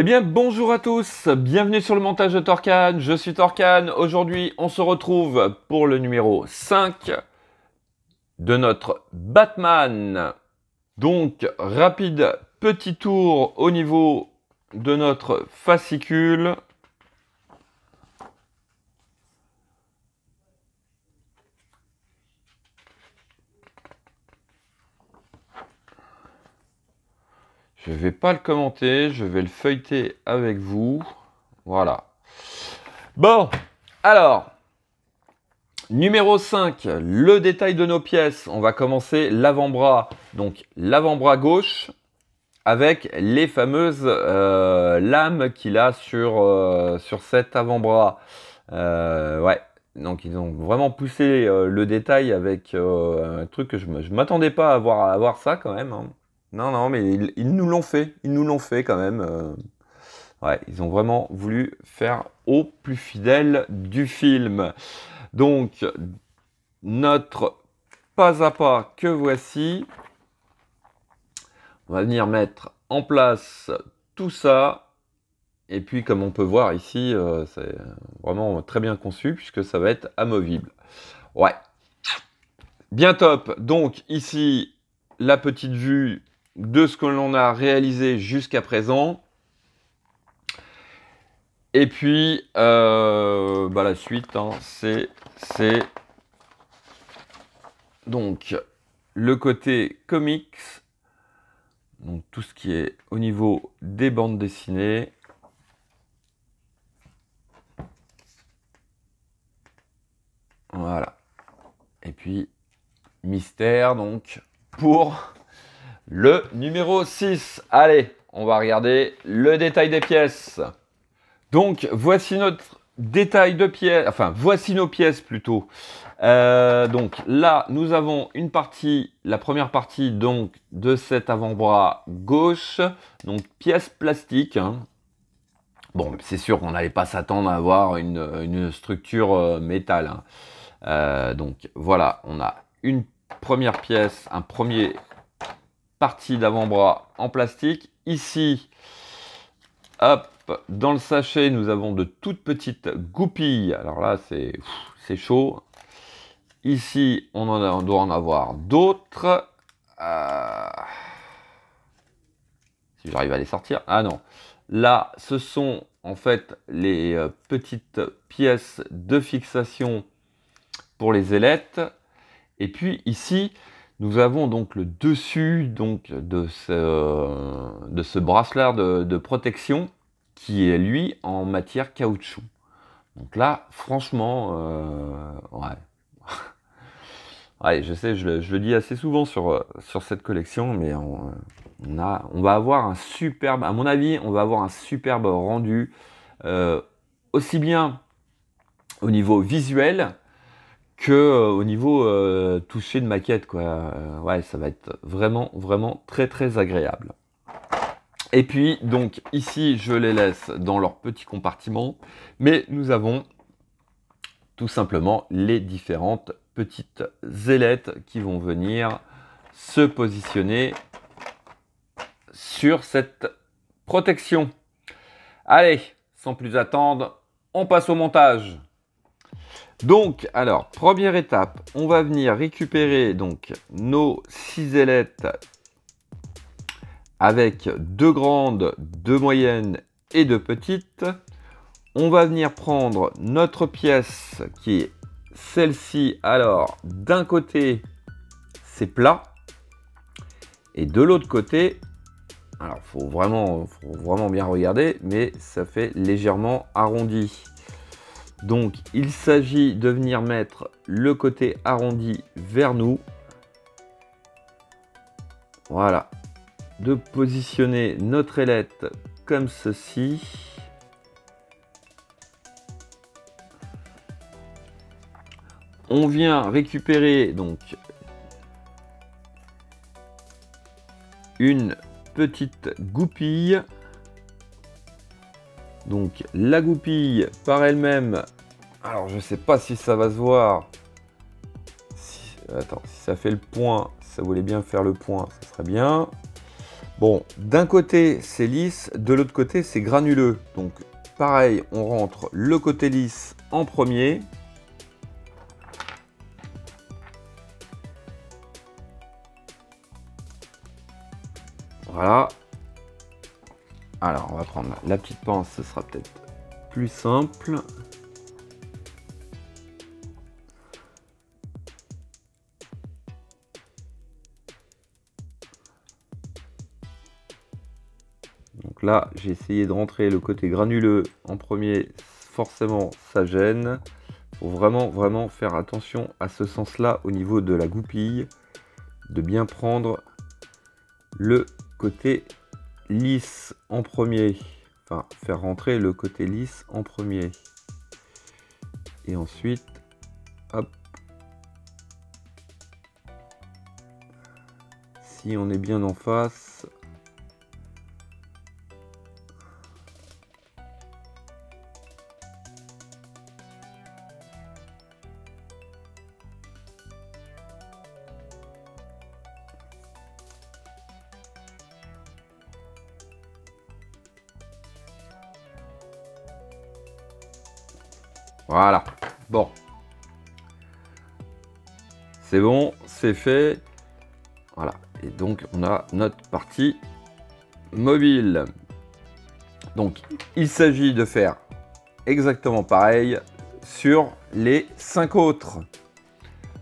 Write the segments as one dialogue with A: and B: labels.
A: Eh bien, bonjour à tous, bienvenue sur le montage de Torcan, je suis Torcan. Aujourd'hui, on se retrouve pour le numéro 5 de notre Batman. Donc, rapide petit tour au niveau de notre fascicule. Je ne vais pas le commenter, je vais le feuilleter avec vous. Voilà. Bon, alors, numéro 5, le détail de nos pièces. On va commencer l'avant-bras. Donc, l'avant-bras gauche avec les fameuses lames qu'il a sur cet avant-bras. Ouais, donc ils ont vraiment poussé le détail avec un truc que je m'attendais pas à voir ça quand même, hein. Non, non, mais ils nous l'ont fait. Ils nous l'ont fait quand même. Ouais, ils ont vraiment voulu faire au plus fidèle du film. Donc, notre pas à pas que voici. On va venir mettre en place tout ça. Et puis, comme on peut voir ici, c'est vraiment très bien conçu puisque ça va être amovible. Ouais. Bien top. Donc, ici, la petite vue de ce que l'on a réalisé jusqu'à présent. Et puis, la suite, hein, c'est donc le côté comics. Donc, tout ce qui est au niveau des bandes dessinées. Voilà. Et puis, mystère, donc, pour le numéro 6. Allez, on va regarder le détail des pièces. Donc, voici notre détail de pièces. Enfin, voici nos pièces, plutôt. Donc, là, nous avons une partie, la première partie, donc, de cet avant-bras gauche. Donc, pièce plastique, hein. Bon, c'est sûr qu'on n'allait pas s'attendre à avoir une structure métal, hein. Donc voilà, on a une première pièce, un premier partie d'avant-bras en plastique. Ici, hop, dans le sachet, nous avons de toutes petites goupilles. Alors là, c'est chaud. Ici, on doit en avoir d'autres. Si j'arrive à les sortir. Ah non. Là, ce sont en fait les petites pièces de fixation pour les ailettes. Et puis ici, nous avons donc le dessus donc, de ce bracelet de protection qui est lui en matière caoutchouc. Donc là, franchement, ouais. Ouais, je sais, je le dis assez souvent sur cette collection, mais on va avoir un superbe, à mon avis, on va avoir un superbe rendu, aussi bien au niveau visuel, que au niveau toucher de maquette, quoi. Ouais, ça va être vraiment, vraiment très, très agréable. Et puis, donc, ici, je les laisse dans leur petit compartiment, mais nous avons tout simplement les différentes petites ailettes qui vont venir se positionner sur cette protection. Allez, sans plus attendre, on passe au montage. Donc, alors, première étape, on va venir récupérer donc nos 6 ailettes avec 2 grandes, 2 moyennes et 2 petites. On va venir prendre notre pièce qui est celle-ci. Alors, d'un côté, c'est plat. Et de l'autre côté, alors, faut vraiment bien regarder, mais ça fait légèrement arrondi. Donc, il s'agit de venir mettre le côté arrondi vers nous. Voilà. De positionner notre ailette comme ceci. On vient récupérer donc une petite goupille. Donc la goupille par elle-même, alors je ne sais pas si ça va se voir. Attends, si ça fait le point, si ça voulait bien faire le point, ça serait bien. Bon, d'un côté c'est lisse, de l'autre côté c'est granuleux. Donc pareil, on rentre le côté lisse en premier. Voilà. Alors on va prendre la petite pince, ce sera peut-être plus simple. Donc là, j'ai essayé de rentrer le côté granuleux en premier, forcément ça gêne. Il faut vraiment faire attention à ce sens-là au niveau de la goupille, de bien prendre le côté lisse en premier, enfin faire rentrer le côté lisse en premier. Et ensuite, hop, si on est bien en face, voilà, bon, c'est bon, c'est fait, voilà, et donc on a notre partie mobile. Donc il s'agit de faire exactement pareil sur les 5 autres.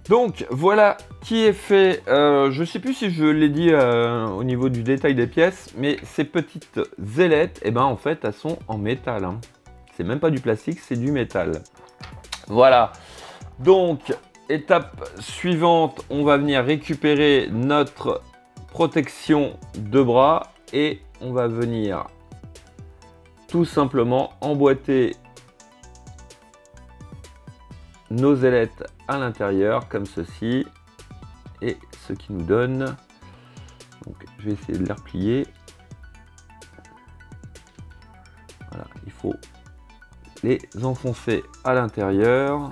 A: Donc voilà qui est fait. Je ne sais plus si je l'ai dit au niveau du détail des pièces, mais ces petites ailettes, eh ben, en fait, elles sont en métal. Hein. C'est même pas du plastique, c'est du métal. Voilà. Donc, étape suivante, on va venir récupérer notre protection de bras et on va venir tout simplement emboîter nos ailettes à l'intérieur comme ceci, et ce qui nous donne, donc je vais essayer de les replier, voilà, il faut les enfoncer à l'intérieur.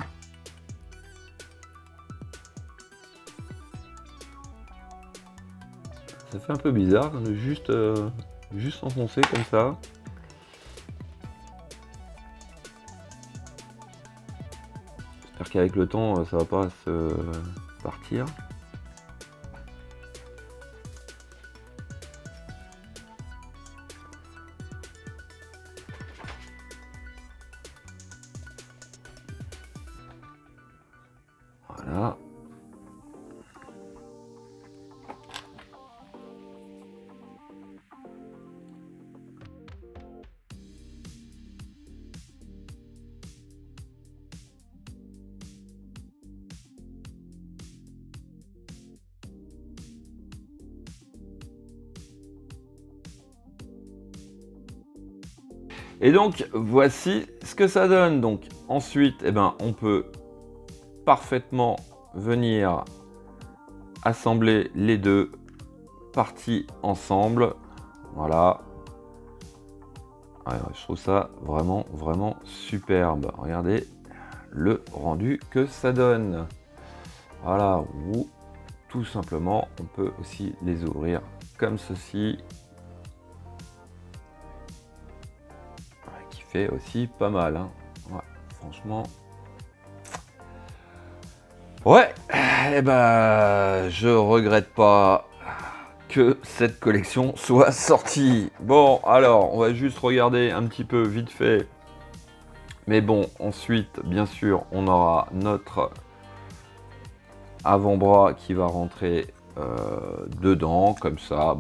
A: Ça fait un peu bizarre de juste enfoncer comme ça. J'espère qu'avec le temps, ça va pas se partir. Voilà. Et donc voici ce que ça donne. Donc ensuite, eh ben, on peut parfaitement venir assembler les deux parties ensemble. Voilà. Alors, je trouve ça vraiment superbe. Regardez le rendu que ça donne. Voilà, ou tout simplement, on peut aussi les ouvrir comme ceci. Qui fait aussi pas mal. Hein. Ouais, franchement. Ouais, et ben, je regrette pas que cette collection soit sortie. Bon, alors, on va juste regarder un petit peu vite fait. Mais bon, ensuite, bien sûr, on aura notre avant-bras qui va rentrer dedans, comme ça.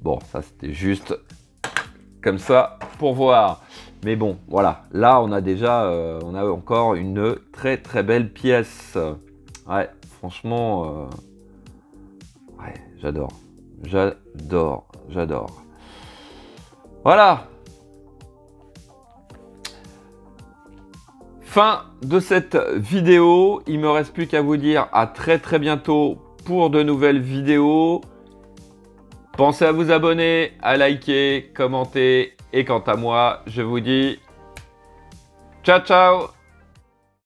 A: Bon, ça c'était juste comme ça pour voir. Mais bon, voilà. Là, on a déjà, on a encore une très belle pièce. Ouais, franchement, ouais, j'adore. Voilà. Fin de cette vidéo. Il me reste plus qu'à vous dire à très bientôt pour de nouvelles vidéos. Pensez à vous abonner, à liker, commenter. Et quant à moi, je vous dis ciao ciao.